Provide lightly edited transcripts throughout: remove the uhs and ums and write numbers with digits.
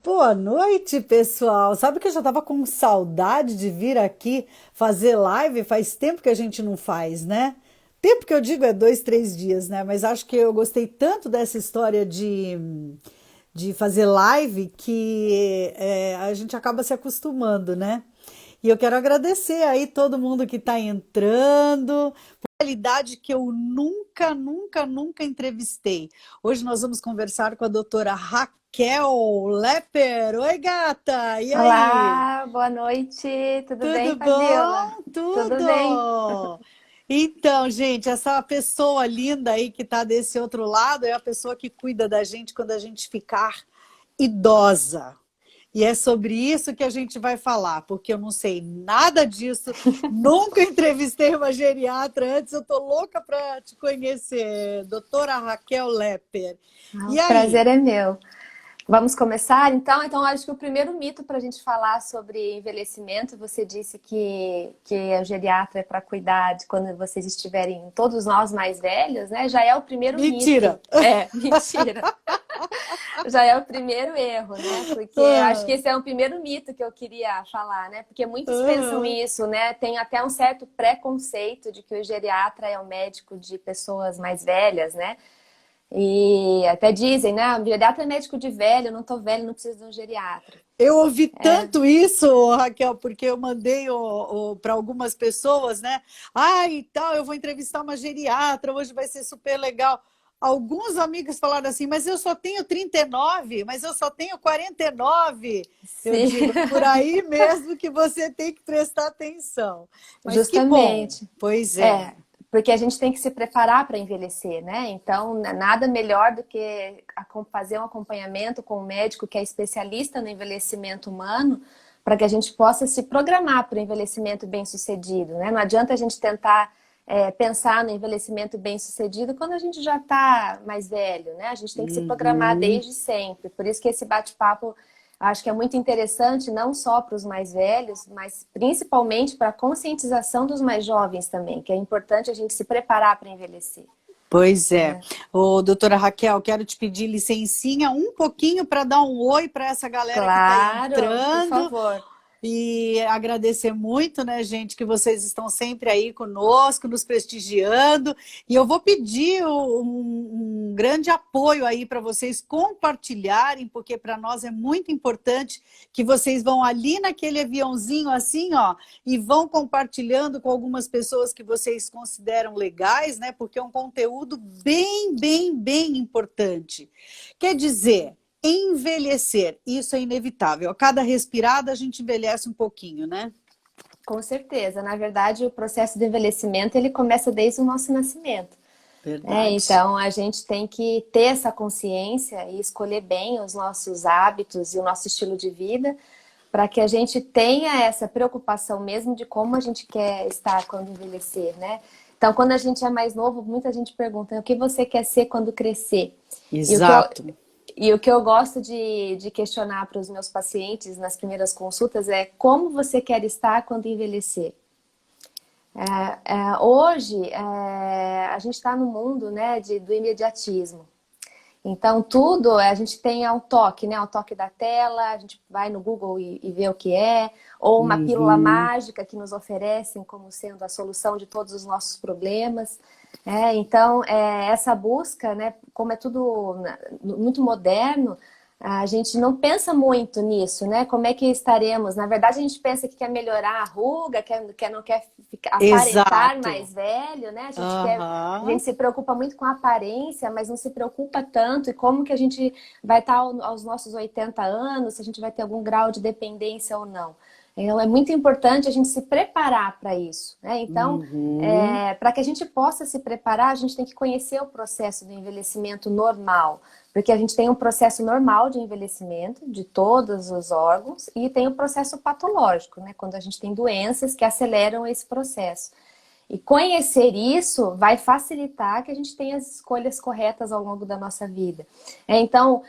Boa noite, pessoal. Sabe que eu já estava com saudade de vir aqui fazer live? Faz tempo que a gente não faz, né? Tempo que eu digo é 2, 3 dias, né? Mas acho que eu gostei tanto dessa história de fazer live que a gente acaba se acostumando, né? E eu quero agradecer aí todo mundo que está entrando, realidade que eu nunca entrevistei. Hoje nós vamos conversar com a doutora Raquel Lepper. Oi, gata! E aí? Olá, boa noite. Tudo Tudo bem, Fabiola? bom? Tudo bem? Tudo! Então, gente, essa pessoa linda aí que está desse outro lado é a pessoa que cuida da gente quando a gente ficar idosa. E é sobre isso que a gente vai falar, porque eu não sei nada disso, nunca entrevistei uma geriatra antes, eu tô louca para te conhecer, doutora Raquel Lepper. Ah, E o prazer aí? é meu. Vamos começar então? Então, acho que o primeiro mito para a gente falar sobre envelhecimento, você disse que a geriatra é para cuidar de quando vocês estiverem, todos nós mais velhos, né? Já é o primeiro mito. Mentira! É, mentira. Já é o primeiro erro, né? Porque acho que Ah, esse é o primeiro mito que eu queria falar, né? Porque muitos pensam ah, isso, né? Tem até um certo preconceito de que o geriatra é o médico de pessoas mais velhas, né? E até dizem, né? O geriatra é médico de velho, eu não tô velho, não preciso de um geriatra. eu ouvi É, tanto isso, Raquel, porque eu mandei para algumas pessoas, né? Ah, e tal, eu vou entrevistar uma geriatra, hoje vai ser super legal. Alguns amigos falaram assim, mas eu só tenho 39, mas eu só tenho 49. Eu sim, digo, por aí mesmo que você tem que prestar atenção. Mas que bom, justamente. pois É, é. porque a gente tem que se preparar para envelhecer, né? Então, nada melhor do que fazer um acompanhamento com um médico que é especialista no envelhecimento humano, para que a gente possa se programar para o envelhecimento bem-sucedido, né? Não adianta a gente tentar pensar no envelhecimento bem-sucedido quando a gente já está mais velho, né? A gente tem que se programar Uhum. desde sempre. Por isso que esse bate-papo acho que é muito interessante, não só para os mais velhos, mas principalmente para a conscientização dos mais jovens também, que é importante a gente se preparar para envelhecer. Pois é. Né? Ô, doutora Raquel, quero te pedir licencinha um pouquinho para dar um oi para essa galera que está Claro, por entrando. favor. E agradecer muito, né, gente, que vocês estão sempre aí conosco, nos prestigiando. E eu vou pedir um grande apoio aí para vocês compartilharem, porque para nós é muito importante que vocês vão ali naquele aviãozinho assim, ó, e vão compartilhando com algumas pessoas que vocês consideram legais, né? Porque é um conteúdo bem importante. Quer dizer, envelhecer, isso é inevitável. A cada respirada a gente envelhece um pouquinho, né? Com certeza. Na verdade, o processo de envelhecimento ele começa desde o nosso nascimento. Né? Verdade. Então, a gente tem que ter essa consciência e escolher bem os nossos hábitos e o nosso estilo de vida para que a gente tenha essa preocupação mesmo de como a gente quer estar quando envelhecer, né? Então, quando a gente é mais novo, muita gente pergunta o que você quer ser quando crescer? E o que eu, Exato. e o que eu gosto de questionar para os meus pacientes nas primeiras consultas é como você quer estar quando envelhecer? Hoje, a gente está no mundo, né, do imediatismo. Então, tudo a gente tem ao toque, né? Ao toque da tela, a gente vai no Google e vê o que é, ou uma pílula Uhum. mágica que nos oferecem como sendo a solução de todos os nossos problemas. Então, essa busca, né, como é tudo muito moderno, a gente não pensa muito nisso, né? Como é que estaremos? Na verdade, a gente pensa que quer melhorar a ruga, não quer aparentar Exato. mais velho, né? A Aham. gente se preocupa muito com a aparência, mas não se preocupa tanto e como que a gente vai estar aos nossos 80 anos, se a gente vai ter algum grau de dependência ou não. Então, é muito importante a gente se preparar para isso, né? Então, Uhum. para que a gente possa se preparar, a gente tem que conhecer o processo do envelhecimento normal, porque a gente tem um processo normal de envelhecimento de todos os órgãos e tem o processo patológico, né? Quando a gente tem doenças que aceleram esse processo. E conhecer isso vai facilitar que a gente tenha as escolhas corretas ao longo da nossa vida. Então,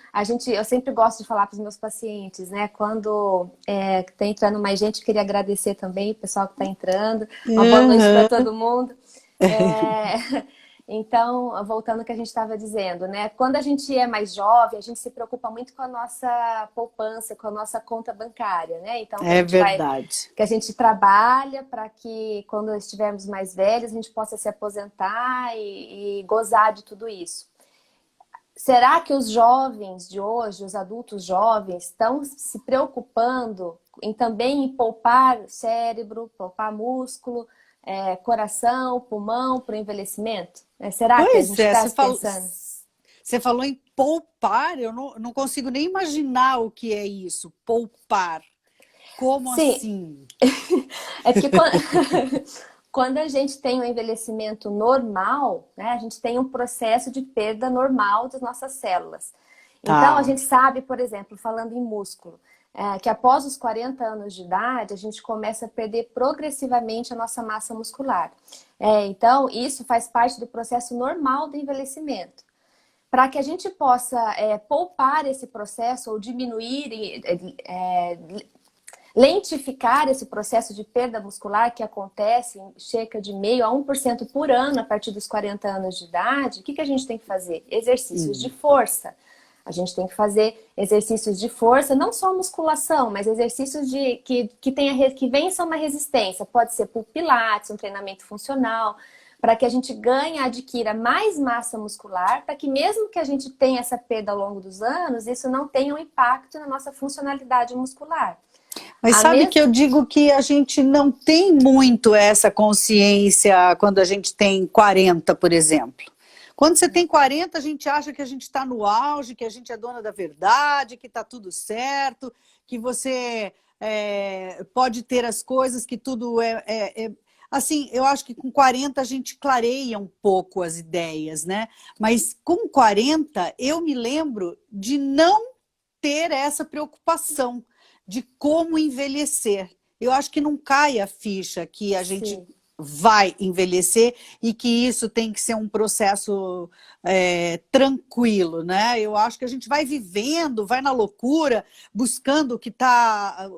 eu sempre gosto de falar para os meus pacientes, né? Quando está entrando mais gente, queria agradecer também o pessoal que está entrando. Uma boa noite para Uhum. todo mundo. É, Então, voltando ao que a gente estava dizendo, né? Quando a gente é mais jovem, a gente se preocupa muito com a nossa poupança, com a nossa conta bancária, né? Então, É verdade. que a gente trabalha para que quando estivermos mais velhos, a gente possa se aposentar e gozar de tudo isso. Será que os jovens de hoje, os adultos jovens, estão se preocupando também em poupar cérebro, poupar músculo, coração, pulmão para o envelhecimento? Será que a Pois gente é, está se pensando? você falou em poupar, eu não consigo nem imaginar o que é isso, poupar. Como Sim, assim? é porque quando, quando a gente tem um envelhecimento normal, né, a gente tem um processo de perda normal das nossas células. Então, a Tá. gente sabe, por exemplo, falando em músculo, que após os 40 anos de idade, a gente começa a perder progressivamente a nossa massa muscular. Então, isso faz parte do processo normal do envelhecimento. Para que a gente possa poupar esse processo ou diminuir, lentificar esse processo de perda muscular que acontece em cerca de 0,5% a 1% por ano a partir dos 40 anos de idade, o que a gente tem que fazer? Exercícios de Hum. força. A gente tem que fazer exercícios de força, não só musculação, mas exercícios que vençam uma resistência. Pode ser por pilates, um treinamento funcional, para que a gente ganhe, adquira mais massa muscular, para que mesmo que a gente tenha essa perda ao longo dos anos, isso não tenha um impacto na nossa funcionalidade muscular. Mas A sabe que mes... eu digo que a gente não tem muito essa consciência quando a gente tem 40, por exemplo. Quando você tem 40, a gente acha que a gente está no auge, que a gente é dona da verdade, que está tudo certo, que você pode ter as coisas, que tudo Assim, eu acho que com 40 a gente clareia um pouco as ideias, né? Mas com 40, eu me lembro de não ter essa preocupação de como envelhecer. Eu acho que não cai a ficha que a gente Sim. vai envelhecer e que isso tem que ser um processo tranquilo, né? Eu acho que a gente vai vivendo, vai na loucura, buscando o que está,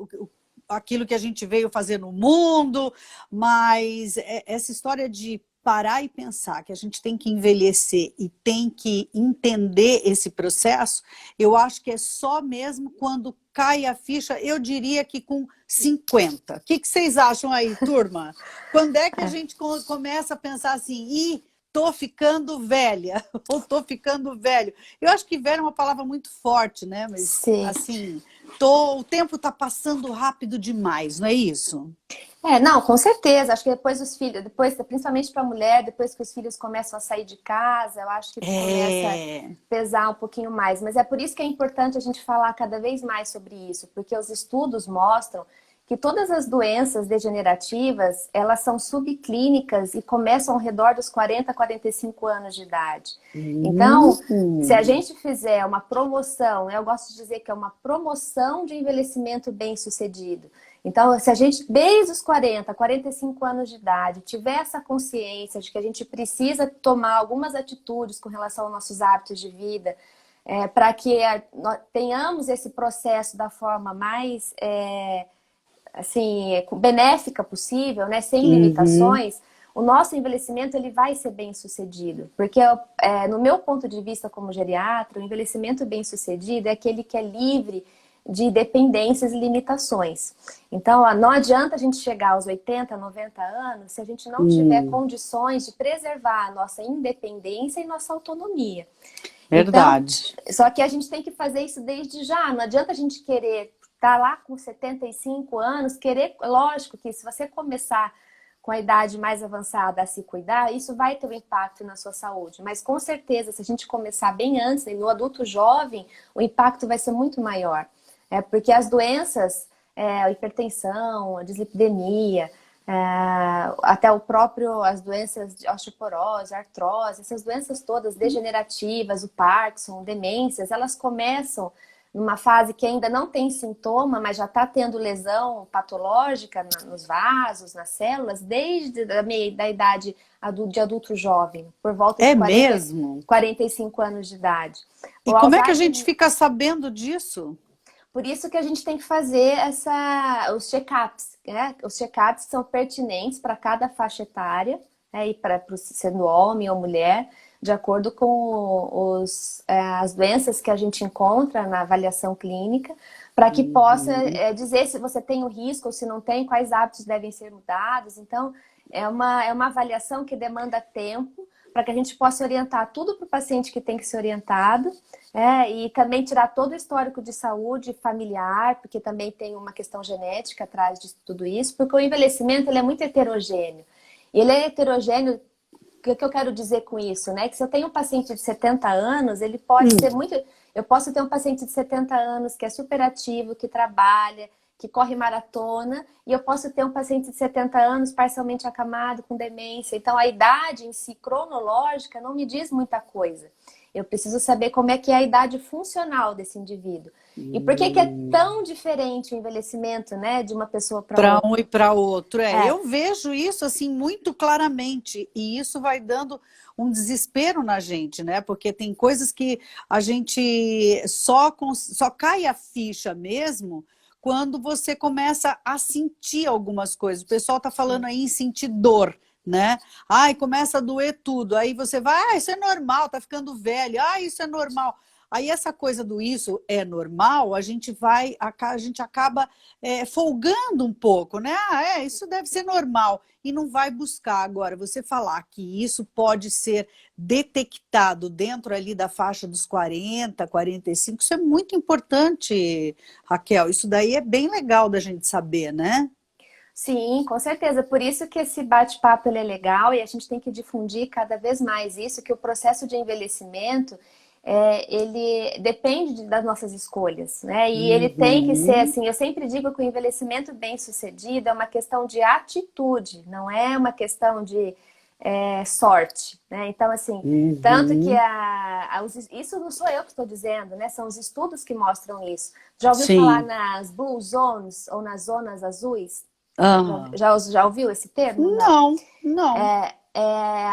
aquilo que a gente veio fazer no mundo, mas essa história de parar e pensar que a gente tem que envelhecer e tem que entender esse processo, eu acho que é só mesmo quando cai a ficha, eu diria que com 50. O que vocês acham aí, turma? Quando é que a gente começa a pensar assim, tô ficando velha, ou tô ficando velho? Eu acho que velho é uma palavra muito forte, né? Mas, Sim. assim, o tempo está passando rápido demais, não é isso? Não, com certeza. Acho que depois os filhos, depois, principalmente para a mulher, depois que os filhos começam a sair de casa, eu acho que começa a É, pesar um pouquinho mais. Mas é por isso que é importante a gente falar cada vez mais sobre isso, porque os estudos mostram que todas as doenças degenerativas, elas são subclínicas e começam ao redor dos 40 a 45 anos de idade. Então, se a gente fizer uma promoção, eu gosto de dizer que é uma promoção de envelhecimento bem-sucedido. Então, se a gente, desde os 40, 45 anos de idade, tiver essa consciência de que a gente precisa tomar algumas atitudes com relação aos nossos hábitos de vida, para que nós tenhamos esse processo da forma mais assim, benéfica possível, né, sem uhum. limitações, o nosso envelhecimento ele vai ser bem sucedido. Porque, no meu ponto de vista como geriatra, o envelhecimento bem sucedido é aquele que é livre de dependências e limitações. Então, não adianta a gente chegar aos 80, 90 anos se a gente não tiver condições de preservar a nossa independência e nossa autonomia. Então, Verdade. só que a gente tem que fazer isso desde já. Não adianta a gente querer estar lá com 75 anos, lógico que se você começar com a idade mais avançada a se cuidar, isso vai ter um impacto na sua saúde. Mas com certeza, se a gente começar bem antes, no adulto jovem, o impacto vai ser muito maior. Porque as doenças, a hipertensão, a dislipidemia, até as doenças de osteoporose, artrose, essas doenças todas degenerativas, o Parkinson, demências, elas começam numa fase que ainda não tem sintoma, mas já está tendo lesão patológica nos vasos, nas células, desde da idade de adulto jovem, por volta de É mesmo? 45 anos de idade. E O como é que a gente Alzheimer, fica sabendo disso? por isso que a gente tem que fazer os check-ups, né? Os check-ups são pertinentes para cada faixa etária, né, e sendo homem ou mulher, de acordo com as doenças que a gente encontra na avaliação clínica, para que possa dizer se você tem o risco ou se não tem, quais hábitos devem ser mudados. Então, é uma avaliação que demanda tempo, para que a gente possa orientar tudo para o paciente que tem que ser orientado, e também tirar todo o histórico de saúde familiar, porque também tem uma questão genética atrás de tudo isso, porque o envelhecimento ele é muito heterogêneo. E ele é heterogêneo. O que eu quero dizer com isso, né? Que se eu tenho um paciente de 70 anos, ele pode ser muito... Eu posso ter um paciente de 70 anos que é super ativo, que trabalha, que corre maratona, e eu posso ter um paciente de 70 anos parcialmente acamado, com demência. Então, a idade em si, cronológica, não me diz muita coisa. Eu preciso saber como é que é a idade funcional desse indivíduo. E por que é tão diferente o envelhecimento, né, de uma pessoa para Para outra? um e para outro. Eu vejo isso assim muito claramente, e isso vai dando um desespero na gente, né? Porque tem coisas que a gente só cai a ficha mesmo quando você começa a sentir algumas coisas. O pessoal está falando aí em sentir dor, né? Ai, começa a doer tudo. Aí você vai, isso é normal, tá ficando velho. Isso é normal. Aí essa coisa do isso é normal, a gente acaba folgando um pouco, né? Isso deve ser normal. E não vai buscar. Agora, você falar que isso pode ser detectado dentro ali da faixa dos 40, 45, isso é muito importante, Raquel. Isso daí é bem legal da gente saber, né? Sim, com certeza. Por isso que esse bate-papo ele é legal e a gente tem que difundir cada vez mais isso, que o processo de envelhecimento ele depende das nossas escolhas, né? E ele tem que ser assim. Eu sempre digo que o envelhecimento bem-sucedido é uma questão de atitude, não é uma questão de sorte, né? Então, assim, tanto que isso não sou eu que estou dizendo, né? São os estudos que mostram isso. Já ouviu falar Sim. nas Blue Zones ou nas zonas azuis? Aham. Já ouviu esse termo? Não. Não, não.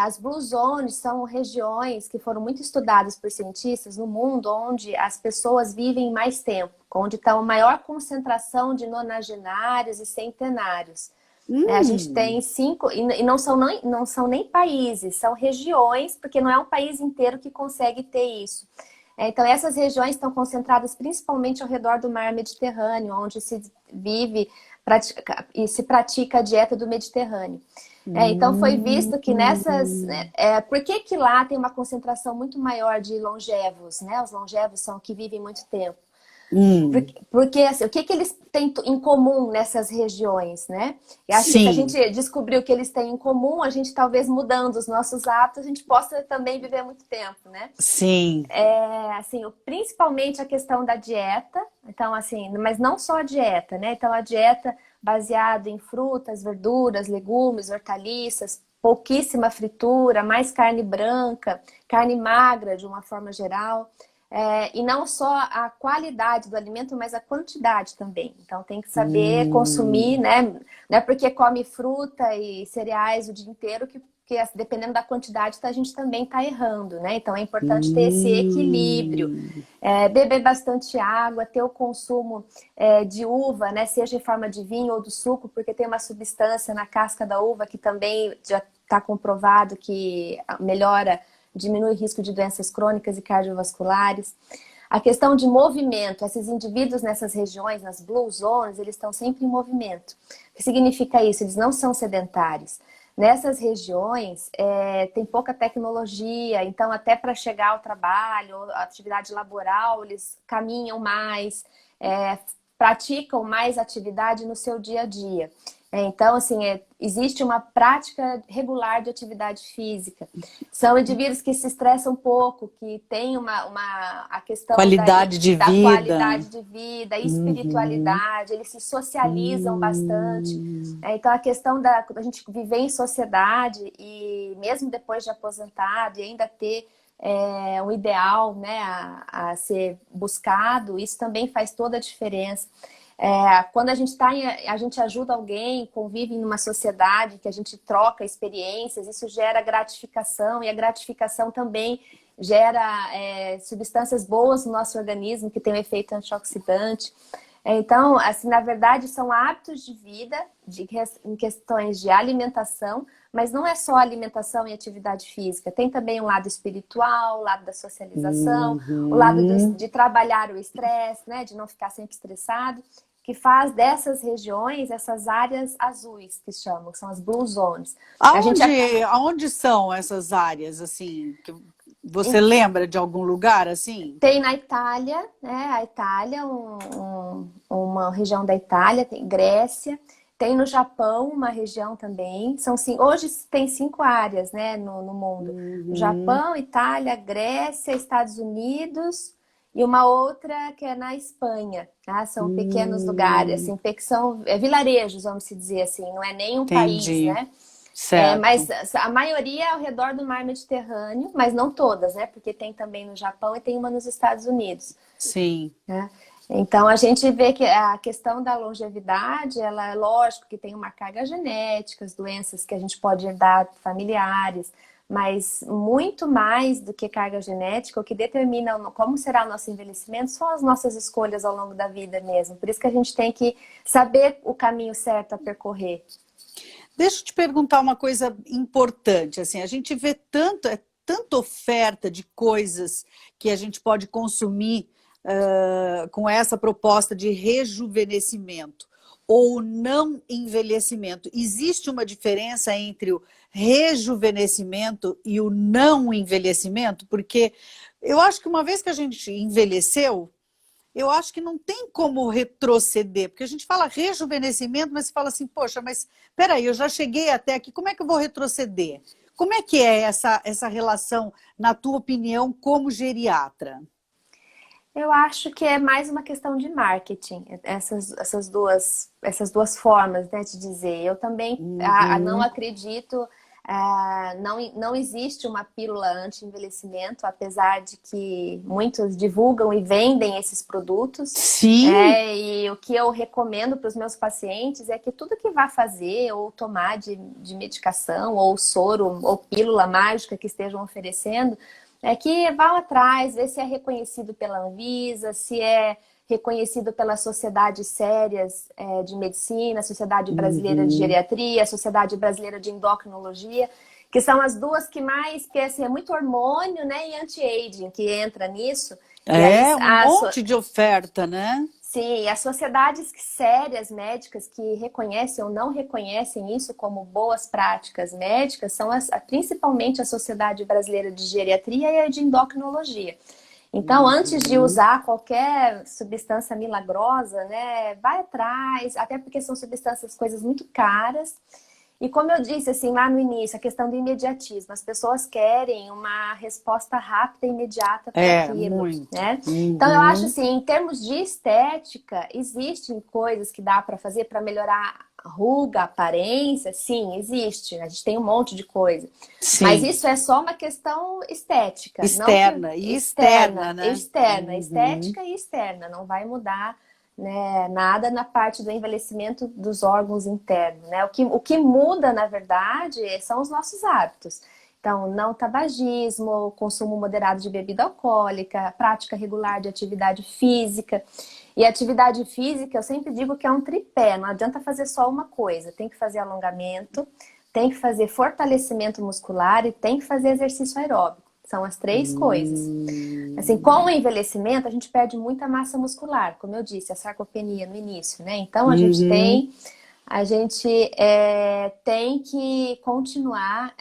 As Blue Zones são regiões que foram muito estudadas por cientistas no mundo, onde as pessoas vivem mais tempo, onde está a maior concentração de nonagenários e centenários. A gente tem 5, e não são nem países, são regiões, porque não é um país inteiro que consegue ter isso. Então, essas regiões estão concentradas principalmente ao redor do mar Mediterrâneo, onde se vive e se pratica a dieta do Mediterrâneo. Então, foi visto que por que lá tem uma concentração muito maior de longevos, né? Os longevos são que vivem muito tempo. Porque assim, o que eles têm em comum nessas regiões, né? E acho que se a Sim, gente descobrir o que eles têm em comum, a gente talvez mudando os nossos hábitos, a gente possa também viver muito tempo, né? sim. Assim, principalmente a questão da dieta, então assim, mas não só a dieta, né? Então a dieta baseada em frutas, verduras, legumes, hortaliças, pouquíssima fritura, mais carne branca, carne magra de uma forma geral. E não só a qualidade do alimento, mas a quantidade também. Então tem que saber consumir, né? Não é porque come fruta e cereais o dia inteiro que dependendo da quantidade a gente também está errando, né? Então é importante ter esse equilíbrio. Beber bastante água, ter o consumo de uva, né? Seja em forma de vinho ou do suco, porque tem uma substância na casca da uva que também já está comprovado que melhora, diminui o risco de doenças crônicas e cardiovasculares. A questão de movimento, esses indivíduos nessas regiões, nas blue zones, eles estão sempre em movimento. O que significa isso? Eles não são sedentários. Nessas regiões tem pouca tecnologia, então até para chegar ao trabalho, à atividade laboral, eles caminham mais, praticam mais atividade no seu dia a dia. Então, assim, existe uma prática regular de atividade física. São indivíduos que se estressam pouco, que têm a questão Qualidade de da vida. qualidade de vida, espiritualidade, eles se socializam bastante. Então, a questão da gente viver em sociedade e mesmo depois de aposentado e ainda ter um ideal, né, a ser buscado, isso também faz toda a diferença. Quando a gente ajuda alguém, convive em uma sociedade que a gente troca experiências, isso gera gratificação e a gratificação também gera substâncias boas no nosso organismo que tem um efeito antioxidante. Então, assim, na verdade, são hábitos de vida em questões de alimentação, mas não é só alimentação e atividade física. Tem também um lado espiritual, o lado da socialização, o lado Uhum. de trabalhar o estresse, né? De não ficar sempre estressado, que faz dessas regiões, essas áreas azuis, que chamam, que são as blue zones. A gente Aonde são essas áreas, assim, que você lembra de algum lugar, assim? tem na Itália, né? A Itália, uma região da Itália, tem Grécia, tem no Japão uma região também. Hoje tem 5 áreas, né, no mundo: Uhum. Japão, Itália, Grécia, Estados Unidos e uma outra que é na Espanha, tá? São pequenos lugares, Hum, assim, que são vilarejos, vamos se dizer assim, não é nem um país, entendi. né? Mas Certo. a maioria é ao redor do mar Mediterrâneo, mas não todas, né? Porque tem também no Japão e tem uma nos Estados Unidos, Sim. né? Então a gente vê que a questão da longevidade, ela é lógico que tem uma carga genética, as doenças que a gente pode herdar familiares, mas muito mais do que carga genética, o que determina como será o nosso envelhecimento são as nossas escolhas ao longo da vida mesmo. Por isso que a gente tem que saber o caminho certo a percorrer. Deixa eu te perguntar uma coisa importante. Assim, a gente vê tanta oferta de coisas que a gente pode consumir com essa proposta de rejuvenescimento ou não envelhecimento. Existe uma diferença entre o rejuvenescimento e o não envelhecimento? Porque eu acho que uma vez que a gente envelheceu, eu acho que não tem como retroceder, porque a gente fala rejuvenescimento, mas você fala assim, poxa, mas peraí, eu já cheguei até aqui, como é que eu vou retroceder? Como é que é essa relação, na tua opinião, como geriatra? Eu acho que é mais uma questão de marketing, essas duas formas, né, de dizer. Eu também não Uhum. acredito, não existe uma pílula anti-envelhecimento, apesar de que muitos divulgam e vendem esses produtos. Sim. E o que eu recomendo para os meus pacientes é que tudo que vá fazer ou tomar de medicação, ou soro, ou pílula mágica que estejam oferecendo, é que vá atrás, ver se é reconhecido pela Anvisa, se é reconhecido pelas sociedades sérias de medicina, a Sociedade Brasileira de Uhum. Geriatria, a Sociedade Brasileira de Endocrinologia, que são as duas que mais, que assim, é muito hormônio, né, e anti-aging que entra nisso. E aí É um monte de oferta, né? sim, as sociedades sérias médicas que reconhecem ou não reconhecem isso como boas práticas médicas são principalmente a Sociedade Brasileira de Geriatria e a de Endocrinologia. Então, antes de Uhum. usar qualquer substância milagrosa, né, vai atrás, até porque são substâncias, coisas muito caras. E como eu disse assim lá no início, a questão do imediatismo, as pessoas querem uma resposta rápida e imediata para É, aquilo, muito. né? Então eu acho Uhum. assim, em termos de estética, existem coisas que dá para fazer para melhorar a ruga, a aparência, sim, existe. A gente tem um monte de coisa. Mas Sim. isso é só uma questão estética, não que Externa e externa, né? Uhum. estética e externa, não vai mudar, né, nada na parte do envelhecimento dos órgãos internos, né? O que muda, na verdade, são os nossos hábitos. Então, não tabagismo, consumo moderado de bebida alcoólica, prática regular de atividade física. E atividade física, eu sempre digo que é um tripé, não adianta fazer só uma coisa. Tem que fazer alongamento, tem que fazer fortalecimento muscular e tem que fazer exercício aeróbico. São as 3 coisas. Assim, com o Hum. envelhecimento, a gente perde muita massa muscular, como eu disse, a sarcopenia no início, né? Então, Uhum. a gente tem que continuar.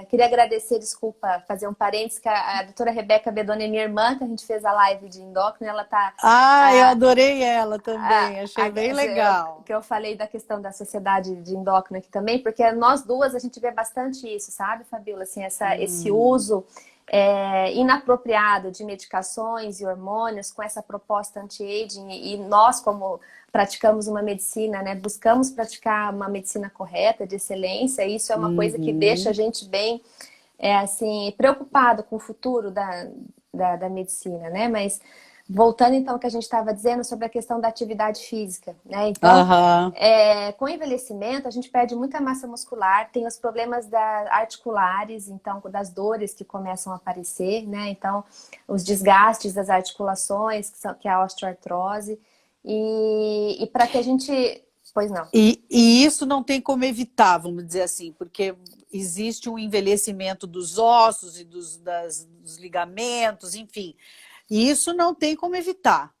Queria agradecer, desculpa, fazer um parênteses, que a doutora Rebeca Bedoni é minha irmã, que a gente fez a live de endócrino, ela tá Ah, eu adorei ela também, achei bem legal. que eu falei da questão da sociedade de endócrino aqui também, porque nós duas a gente vê bastante isso, sabe, Fabiola? Assim, esse uso inapropriado de medicações e hormônios com essa proposta anti-aging, e nós, como praticamos uma medicina, né, buscamos praticar uma medicina correta, de excelência, e isso é uma coisa que deixa a Uhum. gente bem assim, preocupado com o futuro da medicina, né? Mas voltando então ao que a gente estava dizendo sobre a questão da atividade física, né? Então, Aham. com o envelhecimento, a gente perde muita massa muscular, tem os problemas articulares, então, das dores que começam a aparecer, né? Então, os desgastes das articulações, que é a osteoartrose. E para que a gente... Pois não. E isso não tem como evitar, vamos dizer assim, porque existe um envelhecimento dos ossos e dos ligamentos, enfim. E isso não tem como evitar.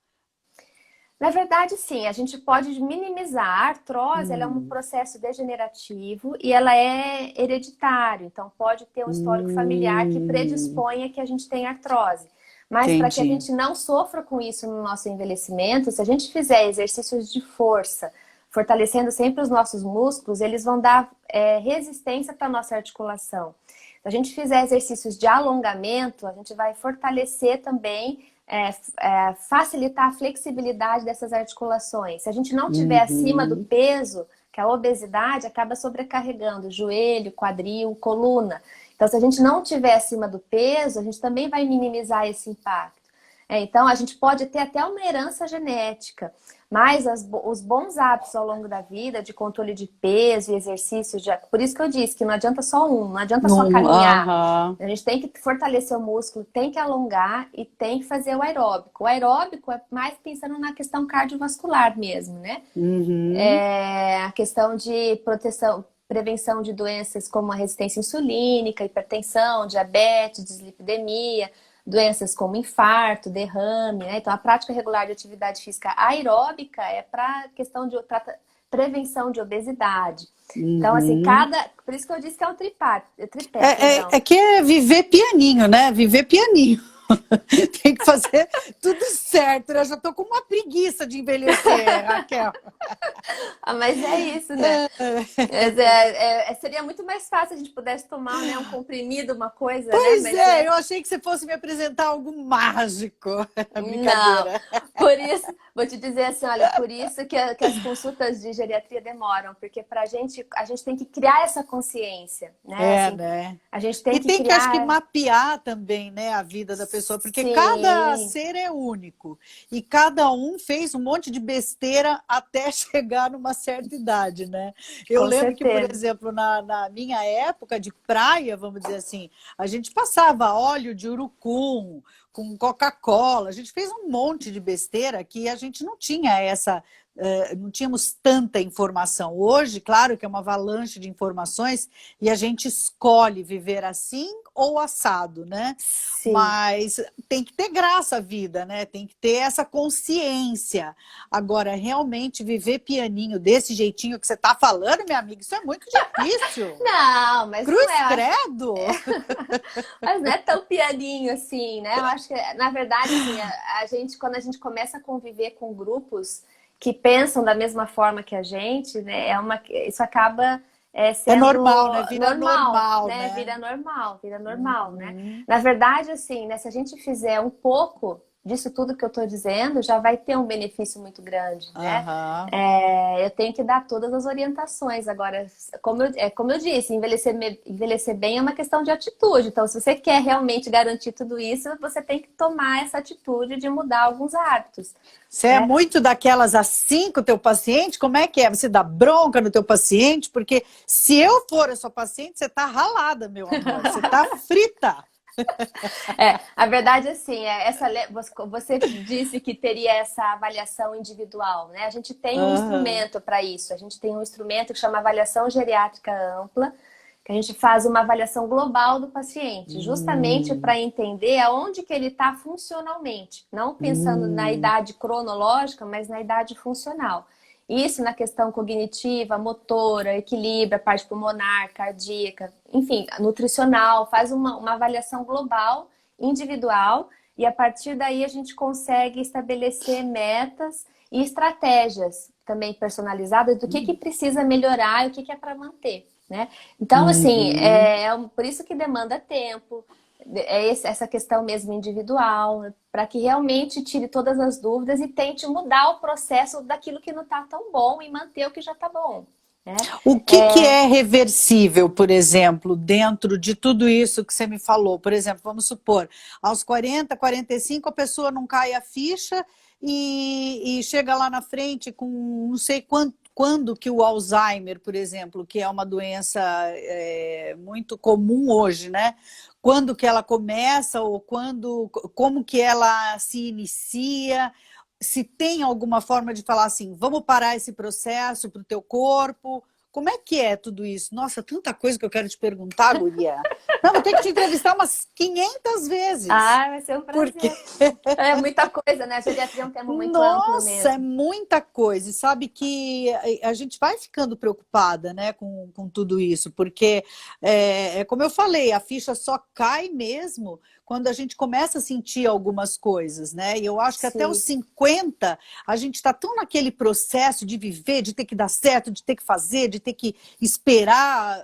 Na verdade, sim, a gente pode minimizar. A artrose, ela é um Hum, processo degenerativo e ela é hereditário. Então, pode ter um histórico familiar que predisponha que a gente tenha artrose. Mas para que a entendi. gente não sofra com isso no nosso envelhecimento, se a gente fizer exercícios de força, fortalecendo sempre os nossos músculos, eles vão dar resistência para a nossa articulação. Se a gente fizer exercícios de alongamento, a gente vai fortalecer também facilitar a flexibilidade dessas articulações. Se a gente não tiver acima do Uhum. peso, que a obesidade acaba sobrecarregando joelho, quadril, coluna. Então, se a gente não tiver acima do peso, a gente também vai minimizar esse impacto. Então, a gente pode ter até uma herança genética, mas os bons hábitos ao longo da vida, de controle de peso e exercício, por isso que eu disse que não adianta só não adianta só caminhar. Aham. A gente tem que fortalecer o músculo, tem que alongar e tem que fazer o aeróbico. O aeróbico é mais pensando na questão cardiovascular mesmo, né? Uhum. A questão de proteção, prevenção de doenças como a resistência insulínica, hipertensão, diabetes, dislipidemia, doenças como infarto, derrame, né? Então, a prática regular de atividade física aeróbica é para questão de prevenção de obesidade. Então, assim, Uhum. por isso que eu disse que é o tripé, É perdão. que é viver pianinho, né? Viver pianinho. Tem que fazer tudo certo, né? Eu já estou com uma preguiça de envelhecer, Raquel. Ah, mas é isso, né? Seria muito mais fácil se a gente pudesse tomar, né, um comprimido, uma coisa, né? Pois Mas é, eu achei que você fosse me apresentar algo mágico. não. Brincadeira. Por isso, vou te dizer assim, olha, por isso que as consultas de geriatria demoram, porque a gente tem que criar essa consciência, né? É, Assim, né? a gente tem E que tem que, acho que, criar, mapear também, né, a vida da pessoa, porque cada sim, ser é único e cada um fez um monte de besteira até chegar numa certa idade, né? Eu com lembro que, por certeza. exemplo, na minha época de praia, vamos dizer assim, a gente passava óleo de urucum com Coca-Cola, a gente fez um monte de besteira que a gente não tinha não tínhamos tanta informação. Hoje, claro que é uma avalanche de informações e a gente escolhe viver assim ou assado, né? Sim. Mas tem que ter graça a vida, né? Tem que ter essa consciência. Agora, realmente viver pianinho desse jeitinho que você está falando, minha amiga, isso é muito difícil. Não, mas não Cruz é, eu acho. credo! Mas não é tão pianinho assim, né? Eu acho que, na verdade, assim, quando a gente começa a conviver com grupos que pensam da mesma forma que a gente, né? Isso acaba É sendo normal, né? Vira normal, normal, né? né? Vira normal, né? Na verdade, assim, né? Se a gente fizer um pouco disso tudo que eu tô dizendo, já vai ter um benefício muito grande, né? Aham. Eu tenho que dar todas as orientações. Agora, como eu disse, envelhecer bem é uma questão de atitude. Então, se você quer realmente garantir tudo isso, você tem que tomar essa atitude de mudar alguns hábitos, Você é né? muito daquelas assim com o teu paciente? Como é que é? Você dá bronca no teu paciente? Porque se eu for a sua paciente, você tá ralada, meu amor. Você tá frita. A verdade assim, você disse que teria essa avaliação individual, né? A gente tem um Aham. instrumento para isso. A gente tem um instrumento que chama avaliação geriátrica ampla, que a gente faz uma avaliação global do paciente, justamente Hum, para entender aonde que ele está funcionalmente, não pensando na hum, idade cronológica, mas na idade funcional. Isso na questão cognitiva, motora, equilíbrio, a parte pulmonar, cardíaca, enfim, nutricional, faz uma avaliação global, individual, e a partir daí a gente consegue estabelecer metas e estratégias também personalizadas do que precisa melhorar e o que é para manter, né? Então, assim, uhum. por isso que demanda tempo, essa questão mesmo individual, para que realmente tire todas as dúvidas e tente mudar o processo daquilo que não está tão bom e manter o que já está bom, né? O que é reversível, por exemplo, dentro de tudo isso que você me falou? Por exemplo, vamos supor, aos 40, 45, a pessoa não cai a ficha e chega lá na frente com não sei quando que o Alzheimer, por exemplo, que é uma doença muito comum hoje, né? Quando que ela começa ou como que ela se inicia? se tem alguma forma de falar assim, vamos parar esse processo para o teu corpo. Como é que é tudo isso? Nossa, tanta coisa que eu quero te perguntar, guria. Não, vou ter que te entrevistar umas 500 vezes. Ah, vai ser um Porque, prazer. É muita coisa, né? A geriatria é um tema muito amplo nossa, é mesmo. muita coisa. E sabe que a gente vai ficando preocupada, né, com tudo isso, porque, como eu falei, a ficha só cai mesmo quando a gente começa a sentir algumas coisas, né? E eu acho que até os Sim. 50 a gente está tão naquele processo de viver, de ter que dar certo, de ter que fazer, de ter que esperar,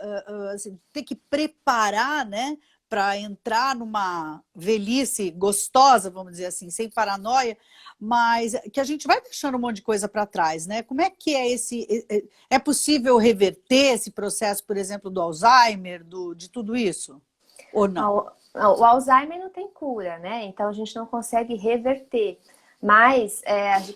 assim, de ter que preparar, né? Para entrar numa velhice gostosa, vamos dizer assim, sem paranoia, mas que a gente vai deixando um monte de coisa para trás, né? Como é que é é possível reverter esse processo, por exemplo, do Alzheimer, de tudo isso? Ou não? O Alzheimer não tem cura, né? Então a gente não consegue reverter. Mas,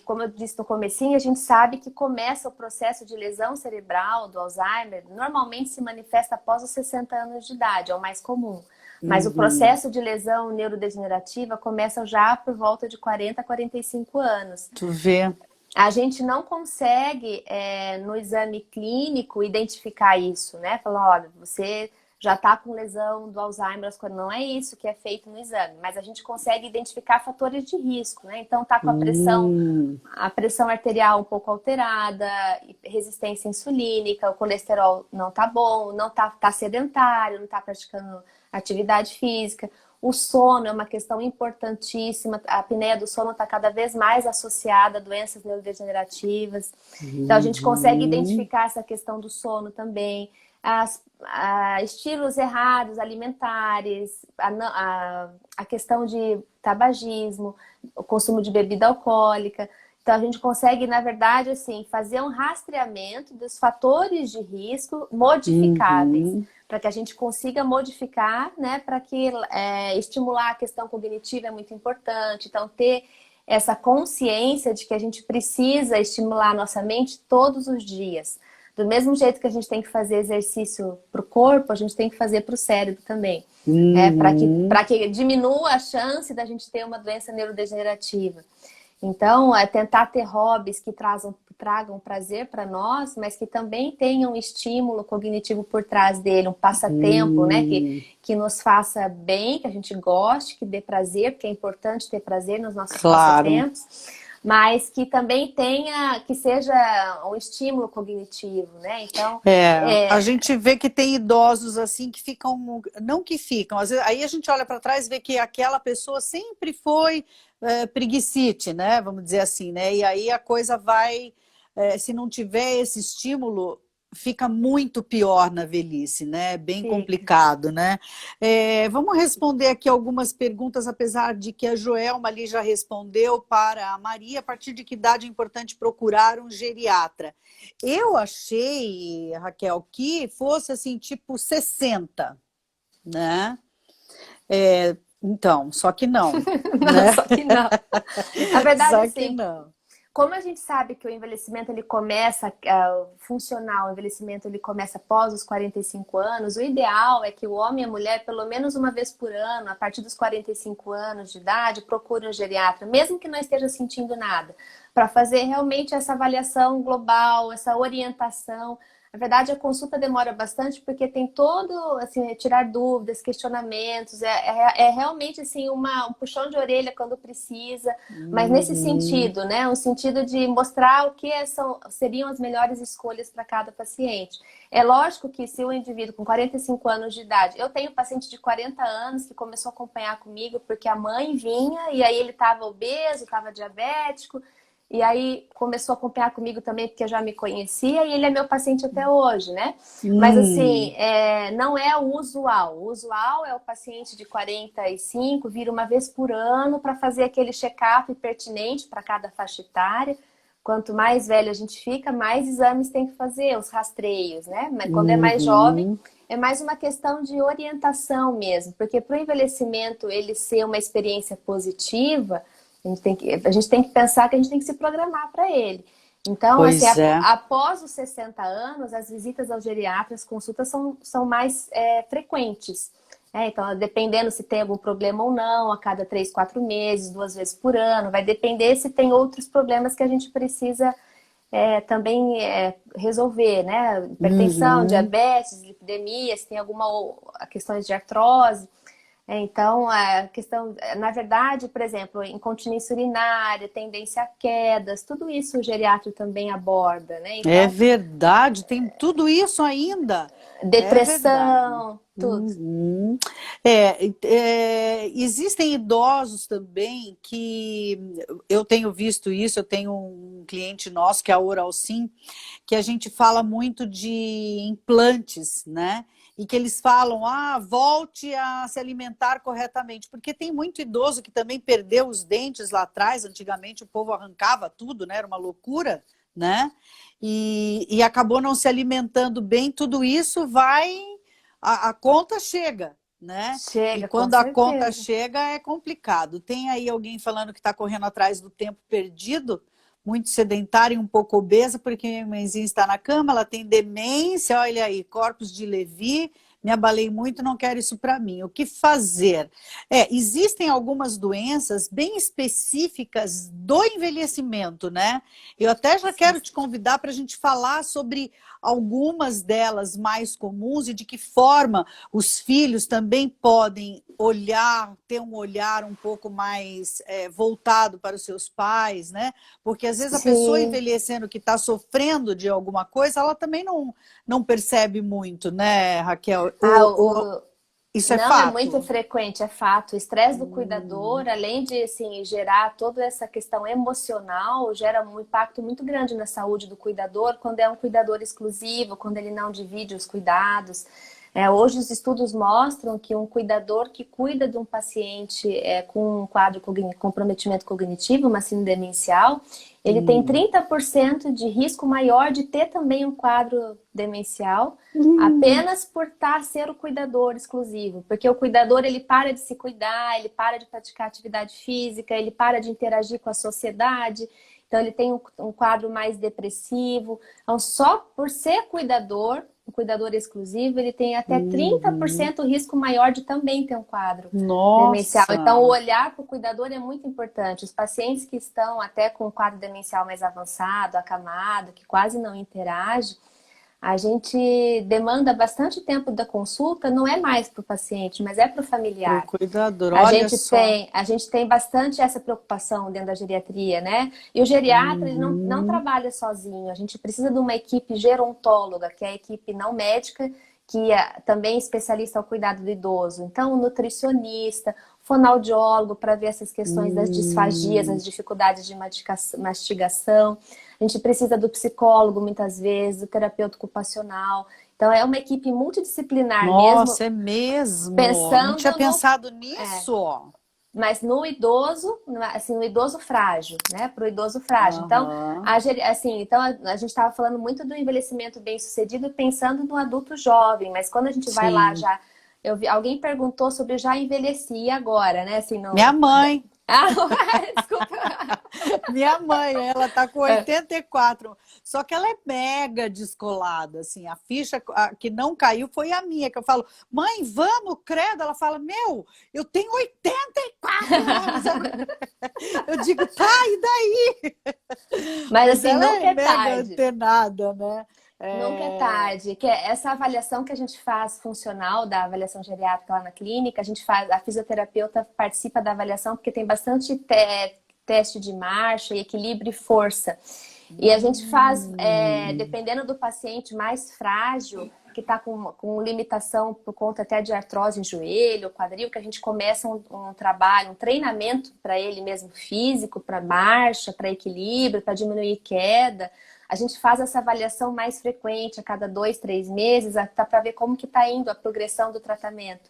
como eu disse no comecinho, a gente sabe que começa o processo de lesão cerebral do Alzheimer, normalmente se manifesta após os 60 anos de idade, é o mais comum. Mas o Uhum. processo de lesão neurodegenerativa começa já por volta de 40 a 45 anos. Tu vê. A gente não consegue, no exame clínico, identificar isso, né? Falar, olha, você já está com lesão do Alzheimer, não é isso que é feito no exame, mas a gente consegue identificar fatores de risco, né? Então, tá com Hum. a pressão arterial um pouco alterada, resistência insulínica, o colesterol não tá bom, não tá sedentário, não tá praticando atividade física. O sono é uma questão importantíssima. A apneia do sono está cada vez mais associada a doenças neurodegenerativas. Então, a gente consegue Uhum. identificar essa questão do sono também. Estilos errados alimentares, a questão de tabagismo, o consumo de bebida alcoólica. Então, a gente consegue, na verdade, assim, fazer um rastreamento dos fatores de risco modificáveis Uhum. para que a gente consiga modificar, né, para que estimular a questão cognitiva é muito importante. Então, ter essa consciência de que a gente precisa estimular a nossa mente todos os dias. Do mesmo jeito que a gente tem que fazer exercício para o corpo, a gente tem que fazer para o cérebro também. Uhum. Para que diminua a chance da gente ter uma doença neurodegenerativa. Então, é tentar ter hobbies que tragam prazer para nós, mas que também tenham um estímulo cognitivo por trás dele, um passatempo, né? Hum. Que nos faça bem, que a gente goste, que dê prazer, porque é importante ter prazer nos nossos Claro. passatempos, mas que também tenha, que seja um estímulo cognitivo, né? Então, A gente vê que tem idosos assim que ficam, não que ficam, às vezes, aí a gente olha para trás e vê que aquela pessoa sempre foi preguicite, né? Vamos dizer assim, né? E aí a coisa vai, se não tiver esse estímulo, fica muito pior na velhice, né? Bem fica. complicado, né? Vamos responder aqui algumas perguntas, apesar de que a Joelma ali já respondeu para a Maria, a partir de que idade é importante procurar um geriatra? Eu achei, Raquel, que fosse assim, tipo 60, né? Então, só que não, Não, né? só que não. Na verdade, Só que assim, não. como a gente sabe que o envelhecimento ele começa a funcionar, o envelhecimento ele começa após os 45 anos, o ideal é que o homem e a mulher, pelo menos uma vez por ano, a partir dos 45 anos de idade, procurem um geriatra, mesmo que não esteja sentindo nada, para fazer realmente essa avaliação global, essa orientação. Na verdade, a consulta demora bastante porque tem todo, assim, tirar dúvidas, questionamentos, é realmente, assim, um puxão de orelha quando precisa, mas nesse Uhum. sentido, né, um sentido de mostrar o que seriam as melhores escolhas para cada paciente. É lógico que se o indivíduo com 45 anos de idade, eu tenho um paciente de 40 anos que começou a acompanhar comigo porque a mãe vinha e aí ele estava obeso, estava diabético, e aí começou a acompanhar comigo também porque já me conhecia e ele é meu paciente até hoje, né? Mas assim, Hum. não é o usual. O usual é o paciente de 45 vir uma vez por ano para fazer aquele check-up pertinente para cada faixa etária. Quanto mais velho a gente fica, mais exames tem que fazer, os rastreios, né? Mas quando é mais jovem, Uhum. é mais uma questão de orientação mesmo, porque para o envelhecimento ele ser uma experiência positiva, a gente tem que pensar que a gente tem que se programar para ele. Então, assim, Pois é. após os 60 anos, as visitas ao geriatra, as consultas são mais frequentes. Então, dependendo se tem algum problema ou não, a cada 3, 4 meses, 2 vezes por ano, vai depender se tem outros problemas que a gente precisa também resolver, né? Hipertensão, Uhum. diabetes, lipidemia, se tem alguma questões de artrose. Então, a questão, na verdade, por exemplo, incontinência urinária, tendência a quedas, tudo isso o geriatra também aborda, né? É Então, verdade, tem tudo isso ainda. É verdade. depressão, tudo. Uhum. Existem idosos também que eu tenho visto isso. Eu tenho um cliente nosso que é a Oralsim, que a gente fala muito de implantes, né? E que eles falam, volte a se alimentar corretamente, porque tem muito idoso que também perdeu os dentes lá atrás. Antigamente o povo arrancava tudo, né? Era uma loucura, né? E acabou não se alimentando bem. Tudo isso vai, a conta chega, né? E Chega, com quando a conta certeza. chega é complicado. Tem aí alguém falando que está correndo atrás do tempo perdido, muito sedentária e um pouco obesa, porque minha mãezinha está na cama, ela tem demência, olha aí, corpos de Levi, me abalei muito, não quero isso para mim. O que fazer? Existem algumas doenças bem específicas do envelhecimento, né? Eu até já Sim. quero te convidar para a gente falar sobre algumas delas mais comuns e de que forma os filhos também podem olhar, ter um olhar um pouco mais voltado para os seus pais, né? Porque às vezes a pessoa Sim. envelhecendo que está sofrendo de alguma coisa, ela também não percebe muito, né, Raquel? Ah, Isso é não, é muito fato. frequente, é fato. O estresse do Hum, cuidador, além de assim, gerar toda essa questão emocional, gera um impacto muito grande na saúde do cuidador quando é um cuidador exclusivo, quando ele não divide os cuidados. Hoje os estudos mostram que um cuidador que cuida de um paciente com um quadro comprometimento cognitivo, uma síndrome demencial, ele tem hum, 30% de risco maior de ter também um quadro demencial, hum, apenas por ser o cuidador exclusivo. Porque o cuidador, ele para de se cuidar, ele para de praticar atividade física, ele para de interagir com a sociedade, então ele tem um quadro mais depressivo. Então, só por ser cuidador, um cuidador exclusivo, ele tem até uhum. 30% risco maior de também ter um quadro demencial. Então, o Nossa. olhar para o cuidador é muito importante. Os pacientes que estão até com um quadro demencial mais avançado, acamado, que quase não interage, a gente demanda bastante tempo da consulta, não é mais para o paciente, mas é para o Pro familiar. cuidador, A olha gente só. tem, a gente tem bastante essa preocupação dentro da geriatria, né? E o geriatra, ele não Uhum. trabalha sozinho. A gente precisa de uma equipe gerontóloga, que é a equipe não médica, que é também especialista ao cuidado do idoso. Então, o nutricionista, fonoaudiólogo, para ver essas questões das disfagias, Hum. as dificuldades de mastigação. A gente precisa do psicólogo, muitas vezes, do terapeuta ocupacional. Então, é uma equipe multidisciplinar mesmo, Nossa, é mesmo. Não tinha pensando no pensado nisso. mas no idoso, assim, no idoso frágil, né? Para o idoso frágil. Então, Aham. assim, então a gente estava falando muito do envelhecimento bem-sucedido pensando no adulto jovem, mas quando a gente vai lá Sim. já, alguém perguntou sobre já envelheci e agora, né? Assim, Minha mãe. Ah, desculpa. Minha mãe, ela tá com 84, só que ela é mega descolada, assim, a ficha que não caiu foi a minha, que eu falo, mãe, vamos, credo, ela fala, meu, eu tenho 84 anos, eu digo, tá, e daí? Mas Mas assim, ela nunca é é mega tarde. antenada, né? Nunca é É, tarde, que é essa avaliação que a gente faz funcional da avaliação geriátrica lá na clínica, a gente faz, a fisioterapeuta participa da avaliação porque tem bastante teste de marcha e equilíbrio e força. E a gente faz, hum, dependendo do paciente mais frágil, que está com limitação por conta até de artrose em joelho, quadril, que a gente começa um trabalho, um treinamento para ele mesmo físico, para marcha, para equilíbrio, para diminuir queda. A gente faz essa avaliação mais frequente, a cada 2, 3 meses, para ver como que está indo a progressão do tratamento.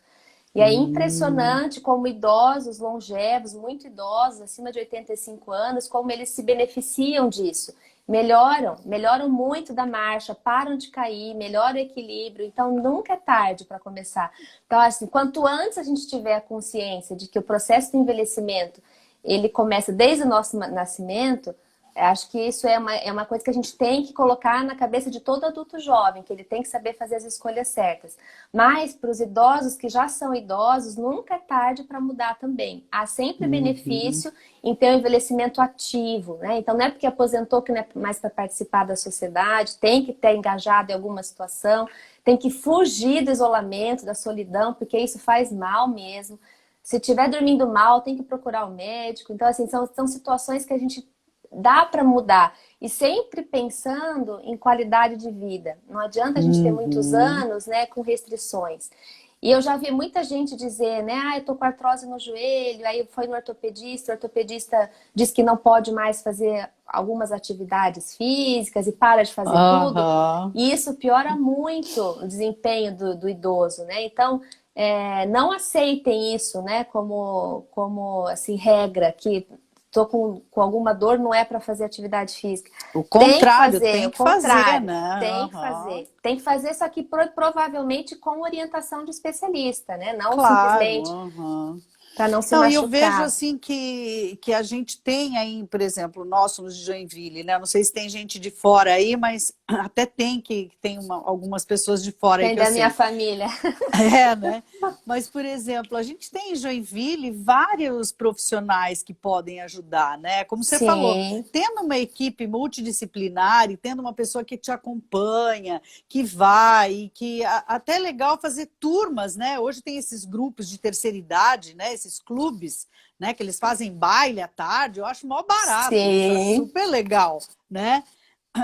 E é hum, impressionante como idosos, longevos, muito idosos, acima de 85 anos, como eles se beneficiam disso. Melhoram muito da marcha, param de cair, melhoram o equilíbrio. Então, nunca é tarde para começar. Então, assim, quanto antes a gente tiver a consciência de que o processo de envelhecimento, ele começa desde o nosso nascimento, Acho que isso é uma coisa que a gente tem que colocar na cabeça de todo adulto jovem, que ele tem que saber fazer as escolhas certas. Mas para os idosos que já são idosos, nunca é tarde para mudar também. Há sempre Uhum. benefício em ter um envelhecimento ativo, né? Então não é porque aposentou que não é mais para participar da sociedade, tem que ter engajado em alguma situação, tem que fugir do isolamento, da solidão, porque isso faz mal mesmo. Se estiver dormindo mal, tem que procurar o médico. Então, assim, são situações que a gente dá para mudar. E sempre pensando em qualidade de vida. Não adianta a gente ter muitos Uhum. anos, né, com restrições. E eu já vi muita gente dizer, né, eu tô com artrose no joelho, aí foi no ortopedista, o ortopedista diz que não pode mais fazer algumas atividades físicas e para de fazer tudo. Aham. E isso piora muito o desempenho do idoso, né? Então, não aceitem isso, né, como assim, regra, que tô com alguma dor, não é para fazer atividade física. O Tem que contrário, fazer, tem o que fazer, contrário, né? tem que Aham. fazer. Tem que fazer, só que provavelmente com orientação de especialista, né? Não Claro, simplesmente aham. para não se Não, e eu vejo machucar. assim que a gente tem aí, por exemplo, nós somos de Joinville, né? Não sei se tem gente de fora aí, mas até tem que tem algumas pessoas de fora aí Tem que eu da minha sei. família. É, né? Mas, por exemplo, a gente tem em Joinville vários profissionais que podem ajudar, né? Como você falou, Sim, tendo uma equipe multidisciplinar e tendo uma pessoa que te acompanha, que vai, e que até é legal fazer turmas, né? Hoje tem esses grupos de terceira idade, né? Esses clubes, né? Que eles fazem baile à tarde, eu acho mó barato, isso é sim. super legal, né?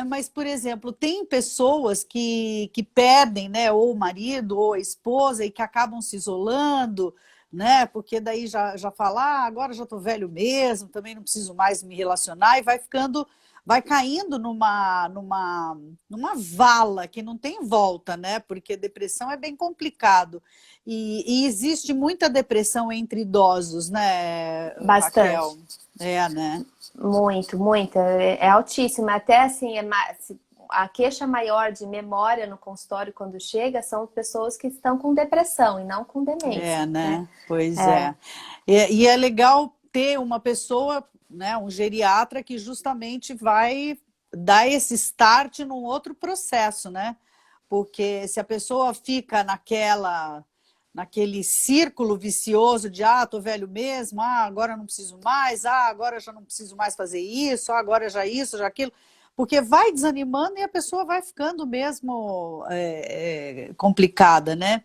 Mas, por exemplo, tem pessoas que perdem, né, ou o marido ou a esposa e que acabam se isolando, né, porque daí já fala, agora já estou velho mesmo, também não preciso mais me relacionar, e vai ficando, vai caindo numa vala que não tem volta, né, porque depressão é bem complicado. E existe muita depressão entre idosos, né, Bastante. Raquel? É, né? Muito, muito. É altíssima. Até assim, a queixa maior de memória no consultório quando chega são pessoas que estão com depressão e não com É, demência, né? né? Pois É, é. E é legal ter uma pessoa, né, um geriatra que justamente vai dar esse start num outro processo, né? Porque se a pessoa fica naquele círculo vicioso de tô velho mesmo, agora não preciso mais, agora já não preciso mais fazer isso, agora já isso, já aquilo, porque vai desanimando e a pessoa vai ficando mesmo complicada, né?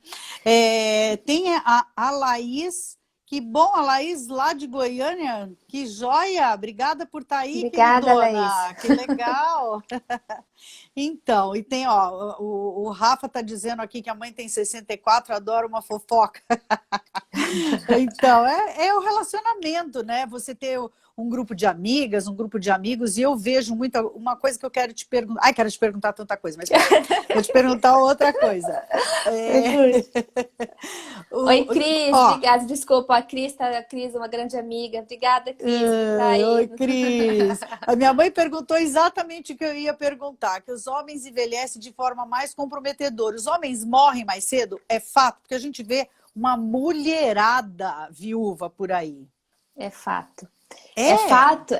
Tem a Laís, que bom, a Laís lá de Goiânia, que joia, obrigada por estar aí, obrigada, Laís. queridona, que legal. Então, e tem, ó, o Rafa tá dizendo aqui que a mãe tem 64, adora uma fofoca. Então, é o relacionamento, né? Você ter um grupo de amigas, um grupo de amigos, e eu vejo muito, uma coisa que eu quero te perguntar. Ai, quero te perguntar tanta coisa, mas peraí, vou te perguntar outra coisa. É, Pergunte. Oi, o, Cris, ó, obrigada. Desculpa, a Cris, uma grande amiga. Obrigada, Cris, por estar oi, aí. Cris. A minha mãe perguntou exatamente o que eu ia perguntar, que os homens envelhecem de forma mais comprometedora. Os homens morrem mais cedo? É fato, porque a gente vê uma mulherada viúva por aí. É fato. É.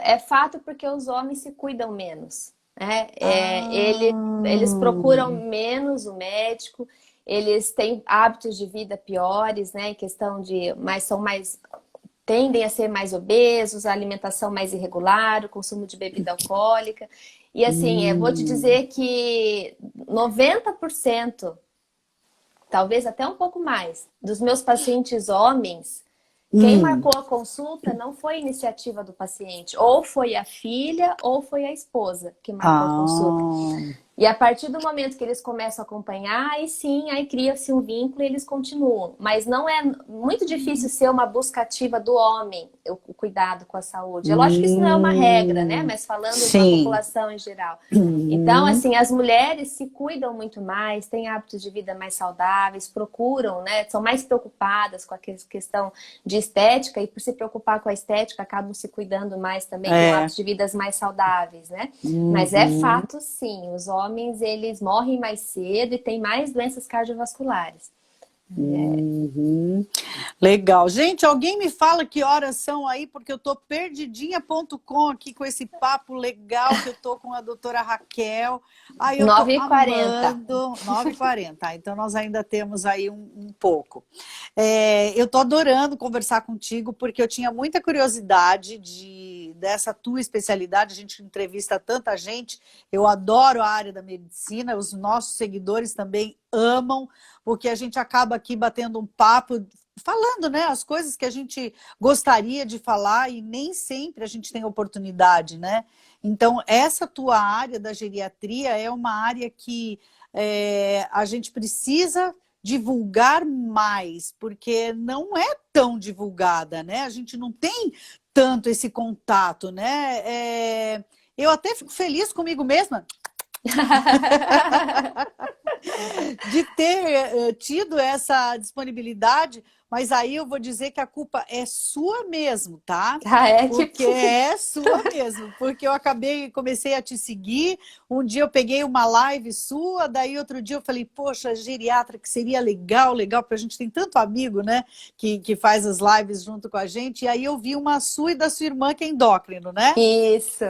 É fato porque os homens se cuidam menos, né? Eles procuram Ah, menos o médico, eles têm hábitos de vida piores, né? Em questão de, mas são mais, tendem a ser mais obesos, a alimentação mais irregular, o consumo de bebida alcoólica. E assim, eu vou te hum, dizer que 90%, talvez até um pouco mais, dos meus pacientes homens, quem hum. marcou a consulta não foi iniciativa do paciente, ou foi a filha ou foi a esposa que marcou a consulta. Ah, E a partir do momento que eles começam a acompanhar, aí sim, aí cria-se um vínculo e eles continuam. Mas não é muito difícil ser uma busca ativa do homem, o cuidado com a saúde. É lógico que isso não é uma regra, né? Mas falando de uma sim. população em geral. Então, Uhum. assim, as mulheres se cuidam muito mais, têm hábitos de vida mais saudáveis, procuram, né? São mais preocupadas com a questão de estética e por se preocupar com a estética, acabam se cuidando mais também, têm É. hábitos de vidas mais saudáveis, né? Mas é Uhum. fato, sim, os homens eles morrem mais cedo e têm mais doenças cardiovasculares. Uhum. Legal. Gente, alguém me fala que horas são aí, porque eu tô perdidinha.com aqui com esse papo legal que eu tô com a doutora Raquel. Aí eu tô 9h40. amando. 9h40. Então nós ainda temos aí um pouco. Eu tô adorando conversar contigo, porque eu tinha muita curiosidade dessa tua especialidade. A gente entrevista tanta gente. Eu adoro a área da medicina, os nossos seguidores também amam, porque a gente acaba aqui batendo um papo, falando, né, as coisas que a gente gostaria de falar e nem sempre a gente tem oportunidade, né? Então, essa tua área da geriatria é uma área que a gente precisa divulgar mais, porque não é tão divulgada, né? A gente não tem tanto esse contato, né? Eu até fico feliz comigo mesma de ter tido essa disponibilidade, mas aí eu vou dizer que a culpa é sua mesmo, tá? Ah, é que Porque é sua mesmo, porque eu comecei a te seguir, um dia eu peguei uma live sua, daí outro dia eu falei, poxa, geriatra, que seria legal, legal, porque a gente tem tanto amigo, né, que faz as lives junto com a gente, e aí eu vi uma sua e da sua irmã que é endócrino, né? isso.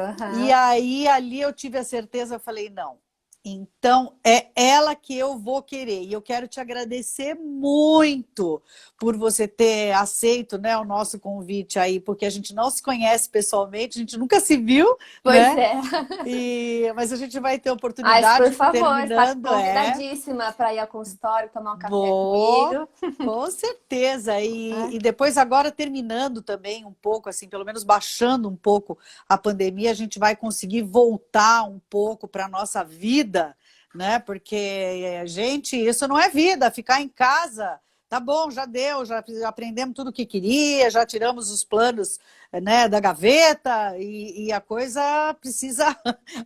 E aí, ali eu tive a certeza, eu falei, não. Então, é ela que eu vou querer. E eu quero te agradecer muito por você ter aceito, né, o nosso convite aí, porque a gente não se conhece pessoalmente, a gente nunca se viu, Pois né? é. Mas a gente vai ter Mas, por oportunidade favor, está terminando, convidadíssima para ir ao consultório tomar um café Vou, comigo. com certeza. Né? E depois, agora terminando também um pouco, assim, pelo menos baixando um pouco a pandemia, a gente vai conseguir voltar um pouco para a nossa vida, né? Porque, gente, isso não é vida, ficar em casa. Tá bom, já deu, já aprendemos tudo o que queria, já tiramos os planos, né, da gaveta e a coisa precisa,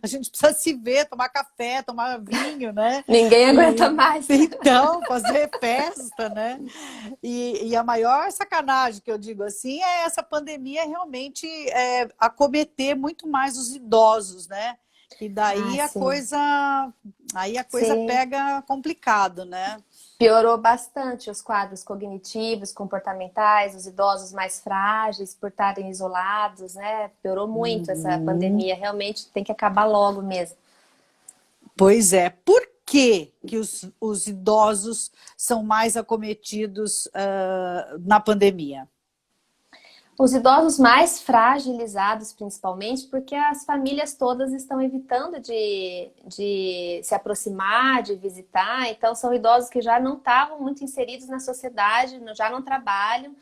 a gente precisa se ver, tomar café, tomar vinho, né? Ninguém aguenta E, mais. então, fazer festa, né? E a maior sacanagem que eu digo assim é essa pandemia realmente acometer muito mais os idosos, né? Que Ah, daí sim. aí a coisa Sim. pega complicado, né? Piorou bastante os quadros cognitivos, comportamentais, os idosos mais frágeis por estarem isolados, né? Piorou muito essa Uhum. pandemia. Realmente tem que acabar logo mesmo. Pois é. Por que os idosos são mais acometidos na pandemia? Os idosos mais fragilizados, principalmente, porque as famílias todas estão evitando de se aproximar, de visitar. Então, são idosos que já não estavam muito inseridos na sociedade, já não trabalham,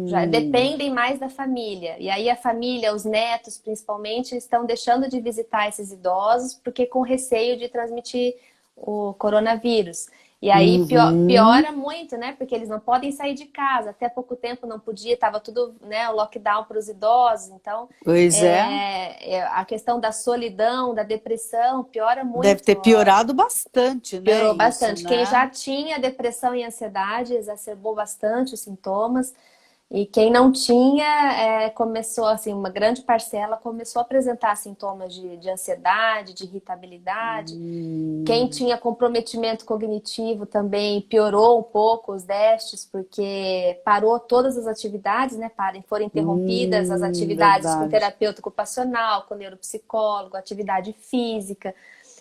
já Hum. dependem mais da família. E aí, a família, os netos, principalmente, estão deixando de visitar esses idosos, porque com receio de transmitir o coronavírus. E aí Uhum. piora muito, né? Porque eles não podem sair de casa. Até pouco tempo não podia, estava tudo, né, o lockdown para os idosos. Então, Pois é. a questão da solidão, da depressão, piora Deve muito. ter piorado bastante, né? Piorou Isso, bastante. Quem né? já tinha depressão e ansiedade exacerbou bastante os sintomas. E quem não tinha, começou, assim, uma grande parcela começou a apresentar sintomas de ansiedade, de irritabilidade. Quem Hum, tinha comprometimento cognitivo também piorou um pouco os déficits, porque parou todas as atividades, né? Foram interrompidas as atividades com verdade. terapeuta ocupacional, com neuropsicólogo, atividade física.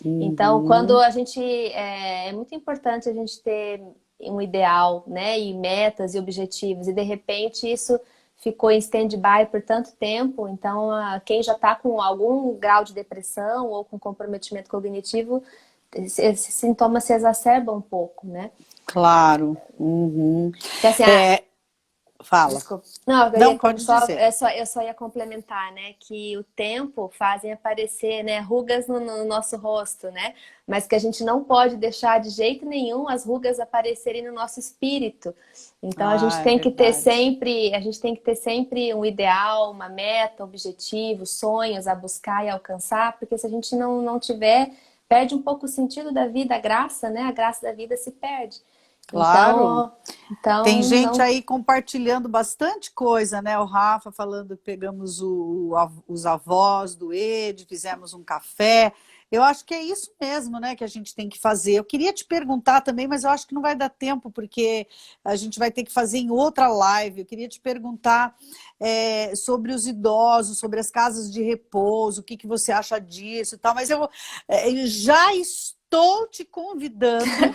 Então, quando Uhum, a gente. É muito importante a gente ter um ideal, né? E metas e objetivos, e de repente isso ficou em stand-by por tanto tempo. Então, quem já está com algum grau de depressão ou com comprometimento cognitivo, esses sintomas se exacerbam um pouco, né? claro. Uhum. Que assim, É, fala. desculpa. Não, Não, pode dizer. eu só ia complementar, né? Que o tempo fazem aparecer, né, rugas no nosso rosto, né? Mas que a gente não pode deixar de jeito nenhum as rugas aparecerem no nosso espírito. Então a gente Ah, é tem que ter verdade. sempre, a gente tem que ter sempre um ideal, uma meta, objetivos, sonhos a buscar e alcançar, porque se a gente não tiver, perde um pouco o sentido da vida, a graça, né? A graça da vida se perde. Claro. Então, Tem gente não. aí compartilhando bastante coisa, né? O Rafa falando que pegamos os avós do Ed, fizemos um café. Eu acho que é isso mesmo, né, que a gente tem que fazer. Eu queria te perguntar também, mas eu acho que não vai dar tempo, porque a gente vai ter que fazer em outra live. Eu queria te perguntar sobre os idosos, sobre as casas de repouso, o que que você acha disso e tal, mas eu já estou te convidando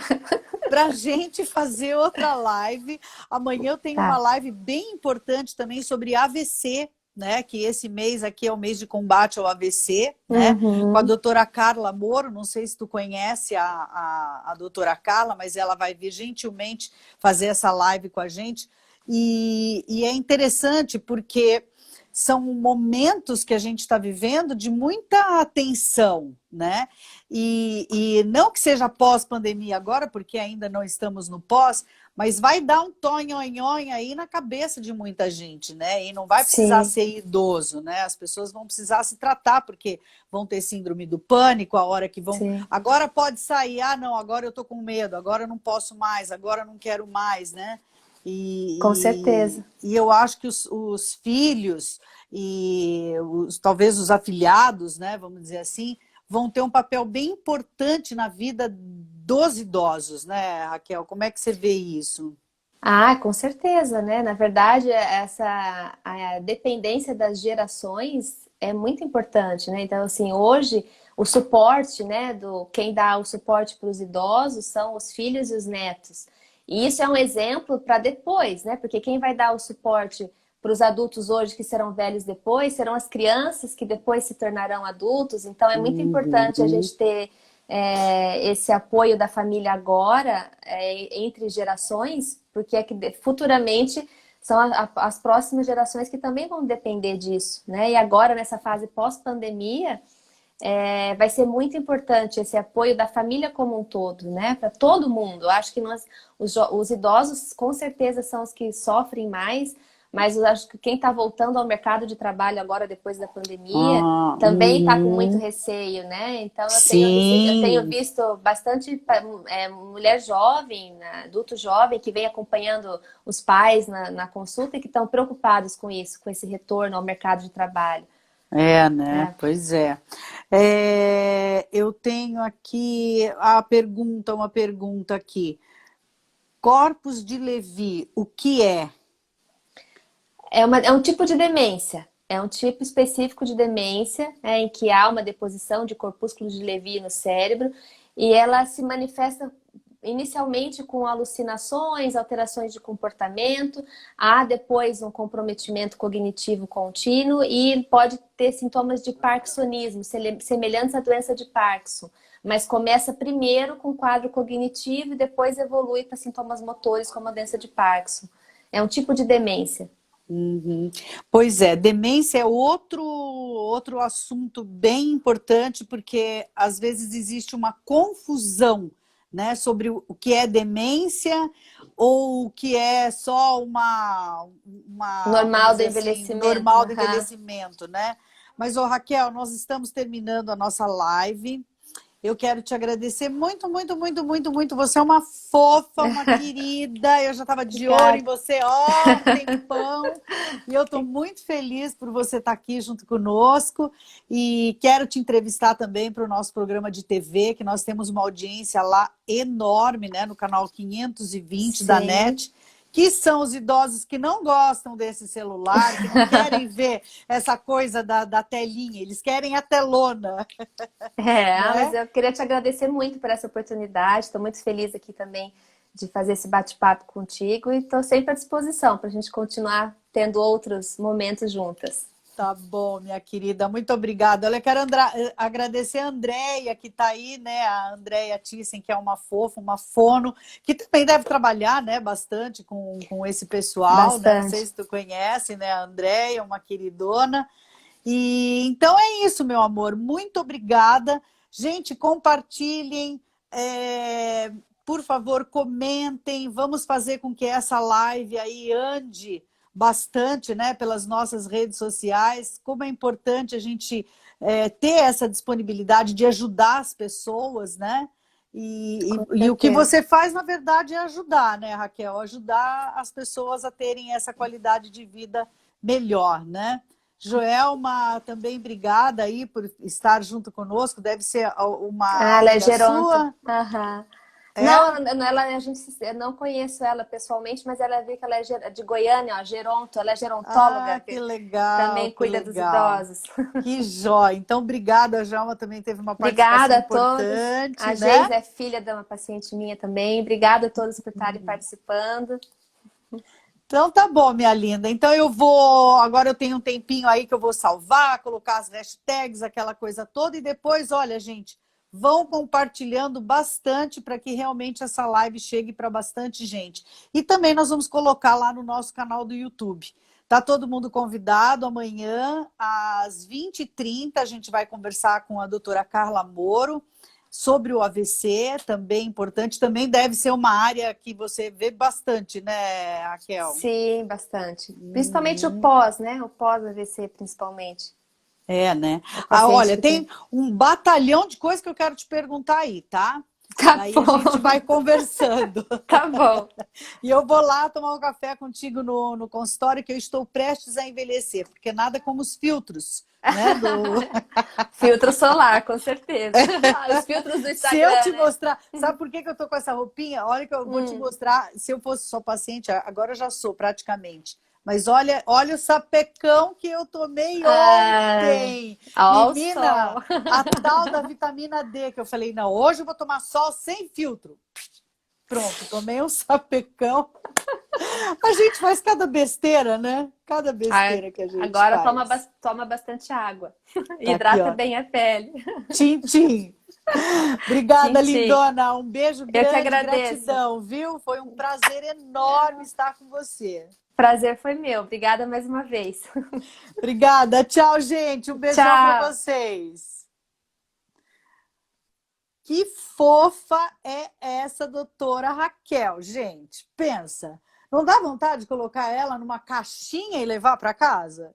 para a gente fazer outra live. Amanhã eu tenho uma Tá. live bem importante também sobre AVC, né? Que esse mês aqui é o mês de combate ao AVC, né? Com a Uhum. doutora Carla Moro. Não sei se tu conhece a doutora Carla, mas ela vai vir gentilmente fazer essa live com a gente. E é interessante porque são momentos que a gente está vivendo de muita atenção, né? E não que seja pós-pandemia agora, porque ainda não estamos no pós, mas vai dar um tonhonhonho aí na cabeça de muita gente, né? E não vai precisar Sim, ser idoso, né? As pessoas vão precisar se tratar, porque vão ter síndrome do pânico, a hora que vão. sim, Agora pode sair, ah, não, agora eu tô com medo, agora eu não posso mais, agora eu não quero mais, né? com E, certeza. e, e eu acho que os filhos e talvez os afilhados, né, vamos dizer assim, vão ter um papel bem importante na vida dos idosos, né, Raquel? Como é que você vê isso? Ah, com certeza, né? Na verdade, essa a dependência das gerações é muito importante, né? Então, assim, hoje o suporte, né, do quem dá o suporte para os idosos são os filhos e os netos. E isso é um exemplo para depois, né? Porque quem vai dar o suporte para os adultos hoje que serão velhos depois serão as crianças que depois se tornarão adultos. Então, é muito importante a Uhum. gente ter esse apoio da família agora, entre gerações, porque é que futuramente são as próximas gerações que também vão depender disso, né? E agora, nessa fase pós-pandemia, vai ser muito importante esse apoio da família como um todo, né? Para todo mundo. Eu acho que os idosos, com certeza, são os que sofrem mais, mas eu acho que quem está voltando ao mercado de trabalho agora, depois da pandemia, Ah, também está com muito uhum. receio, né? Então, eu tenho Sim, visto bastante mulher jovem, né, adulto jovem, que vem acompanhando os pais na consulta e que estão preocupados com isso, com esse retorno ao mercado de trabalho, né? né? Pois é. Eu tenho aqui uma pergunta aqui. Corpus de Levi, o que é? É um tipo de demência. É um tipo específico de demência, em que há uma deposição de corpúsculos de Levi no cérebro e ela se manifesta inicialmente com alucinações, alterações de comportamento, há depois um comprometimento cognitivo contínuo e pode ter sintomas de parkinsonismo, semelhantes à doença de Parkinson, mas começa primeiro com quadro cognitivo e depois evolui para sintomas motores como a doença de Parkinson. É um tipo de demência. Uhum. Pois é, demência é outro assunto bem importante, porque às vezes existe uma confusão, né, sobre o que é demência ou o que é só vamos Normal do dizer assim, envelhecimento. normal do Aham. envelhecimento, né? Mas, ô Raquel, nós estamos terminando a nossa live. Eu quero te agradecer muito, muito, muito, muito, muito. Você é uma fofa, uma querida. Eu já estava de olho em Obrigada. você há um tempão. E eu estou muito feliz por você estar aqui junto conosco. E quero te entrevistar também para o nosso programa de TV, que nós temos uma audiência lá enorme, né, no canal 520 da Sim. NET, que são os idosos que não gostam desse celular, que não querem ver essa coisa da telinha, eles querem a telona, Mas né? eu queria te agradecer muito por essa oportunidade. Estou muito feliz aqui também de fazer esse bate-papo contigo e estou sempre à disposição para a gente continuar tendo outros momentos juntas. Tá bom, minha querida, muito obrigada. Olha, eu quero agradecer a Andréia, que está aí, né? A Andréia Thyssen, que é uma fofa, uma fono, que também deve trabalhar, né, bastante com esse pessoal, né? Não sei Bastante. se tu conhece, né? A Andréia, uma queridona. E então é isso, meu amor. Muito obrigada. Gente, compartilhem, por favor, comentem. Vamos fazer com que essa live aí ande bastante, né, pelas nossas redes sociais. Como é importante a gente ter essa disponibilidade de ajudar as pessoas, né? Com E o que certeza. você faz, na verdade, é ajudar, né, Raquel? Ajudar as pessoas a terem essa qualidade de vida melhor, né? Joelma, também obrigada aí por estar junto conosco. Deve ser uma Ah, ela é amiga geronto. sua. Aham. É? Não, a gente, eu não conheço ela pessoalmente, mas ela vê que ela é de Goiânia, ó, geronto, ela é gerontóloga, Ah, que também que cuida dos legal. idosos. Que jóia. Então, obrigada, a Joelma também teve uma participação Obrigada a todos. A importante, Geis né? é filha de uma paciente minha também. Obrigada a todos por estarem participando. Então tá bom, minha linda. Então eu vou. Agora eu tenho um tempinho aí que eu vou salvar, colocar as hashtags, aquela coisa toda, e depois, olha, gente, vão compartilhando bastante para que realmente essa live chegue para bastante gente. E também nós vamos colocar lá no nosso canal do YouTube. Tá todo mundo convidado amanhã, às 20h30, a gente vai conversar com a doutora Carla Moro sobre o AVC, também importante, também deve ser uma área que você vê bastante, né, Raquel? Sim, bastante. Principalmente o Uhum. pós, né? O pós-AVC, principalmente. É, né? O Ah, paciente olha, que tem. tem um batalhão de coisas que eu quero te perguntar aí, tá? Tá Daí a gente bom, vai conversando. tá bom. E eu vou lá tomar um café contigo no consultório, que eu estou prestes a envelhecer, porque nada como os filtros, né? Filtro solar, com certeza. Os filtros do Se eu Instagram, te né? mostrar, sabe por que que eu tô com essa roupinha? Olha que eu vou te Hum. mostrar. Se eu fosse só paciente, agora eu já sou praticamente. Mas olha o sapecão que eu tomei Ah, ontem. ao Menina, sol. a tal da vitamina D, que eu falei, não, hoje eu vou tomar sol sem filtro. Pronto, tomei um sapecão. A gente faz cada besteira, né? Cada Ah, besteira que a gente agora faz. toma bastante água. Tá aqui, Hidrata ó. bem a pele. Tchim, tchim. Obrigada, Tintim. lindona. Um beijo Eu que grande, agradeço. gratidão, viu? Foi um prazer enorme estar com você. Prazer foi meu. Obrigada mais uma vez. Obrigada. Tchau, gente. Um beijão para Tchau. vocês. Que fofa é essa doutora Raquel, gente? Pensa. Não dá vontade de colocar ela numa caixinha e levar para casa?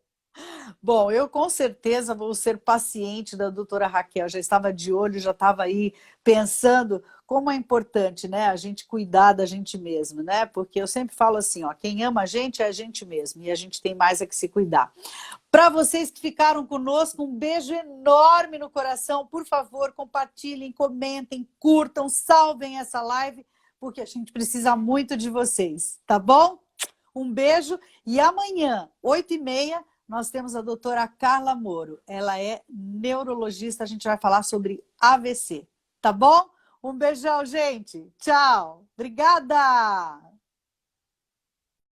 Bom, eu com certeza vou ser paciente da doutora Raquel. Já estava de olho, já estava aí pensando como é importante, né, a gente cuidar da gente mesmo, né? Porque eu sempre falo assim, ó, quem ama a gente é a gente mesmo e a gente tem mais é que se cuidar. Para vocês que ficaram conosco, um beijo enorme no coração. Por favor, compartilhem, comentem, curtam, salvem essa live, porque a gente precisa muito de vocês, tá bom? Um beijo e amanhã, 8h30, nós temos a doutora Carla Moro. Ela é neurologista, a gente vai falar sobre AVC, tá bom? Um beijão, gente. Tchau. Obrigada!